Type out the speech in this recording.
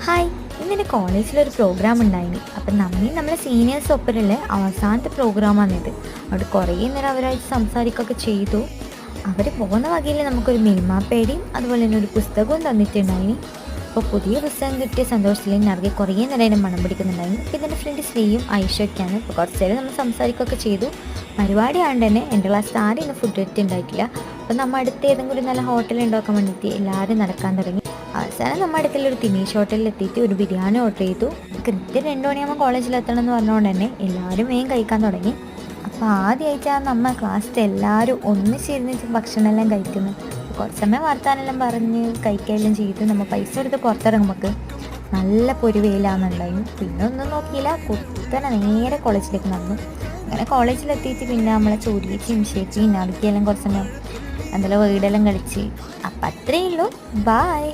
Hi, ഇന്നെൻ്റെ കോളേജിലൊരു programme ഉണ്ടായിന്. അപ്പം നമ്മളെ സീനിയേഴ്സ് ഒപ്പരല്ലേ അവസാനത്തെ പ്രോഗ്രാമാണിത്. അവിടെ കുറേ നേരം അവരായിട്ട് സംസാരിക്കുകയൊക്കെ ചെയ്തു. അവർ പോകുന്ന വകയിൽ നമുക്കൊരു മിൽമാപ്പേടിയും അതുപോലെ തന്നെ ഒരു പുസ്തകവും തന്നിട്ടുണ്ടായിന്. അപ്പോൾ പുതിയ പുസ്തകം കിട്ടിയ സന്തോഷത്തിൽ നിറയെ കുറേ നേരം അതിനെ മണം പിടിക്കുന്നുണ്ടായിരുന്നു. അപ്പോൾ ഇതിൻ്റെ ഫ്രണ്ട് ശ്രീയും ഐശ്വര്യാണ്. അപ്പോൾ കുറച്ച് നേരം നമ്മൾ സംസാരിക്കുകയൊക്കെ ചെയ്തു. പരിപാടി ആണ്ട് തന്നെ എൻ്റെ ക്ലാസ്സിൽ ആരും ഇന്ന് ഫുഡ് എടുത്തുണ്ടായിട്ടില്ല. അപ്പോൾ നമ്മൾ അടുത്ത് ഏതെങ്കിലും ഒരു നല്ല ഹോട്ടൽ ഉണ്ടാക്കാൻ വേണ്ടിയിട്ട് എല്ലാവരും നടക്കാൻ തുടങ്ങി. അവസാനം നമ്മുടെ അടുത്തുള്ള ഒരു തിനീഷ് ഹോട്ടലിൽ എത്തിയിട്ട് ഒരു ബിരിയാണി ഓർഡർ ചെയ്തു. കൃത്യം 2 മണിയാകുമ്പോൾ കോളേജിലെത്തണം എന്ന് പറഞ്ഞുകൊണ്ട് തന്നെ എല്ലാവരും വേഗം കഴിക്കാൻ തുടങ്ങി. അപ്പോൾ ആദ്യമായിട്ടാണ് നമ്മൾ ക്ലാസ്സിൽ എല്ലാവരും ഒന്നിച്ചിരുന്നിട്ട് ഭക്ഷണമെല്ലാം കഴിക്കുന്നത്. കുറച്ച് സമയം വർത്താനെല്ലാം പറഞ്ഞ് കഴിക്കുകയെല്ലാം ചെയ്ത് നമ്മൾ പൈസ എടുത്ത് പുറത്തിറങ്ങുമ്പോൾ നല്ല പൊരുവയിലാണെന്നുണ്ടായിരുന്നു. പിന്നെ ഒന്നും നോക്കിയില്ല, കുത്തനെ നേരെ കോളേജിലേക്ക് നടന്നു. അങ്ങനെ കോളേജിലെത്തിയിട്ട് പിന്നെ നമ്മളെ ചോദിച്ചും ചേച്ചിയും നാളിക്കെല്ലാം കുറച്ച് സമയം എന്തെല്ലാം വീടെല്ലാം കളിച്ച്. അപ്പം അത്രയേ ഉള്ളൂ. ബായ്.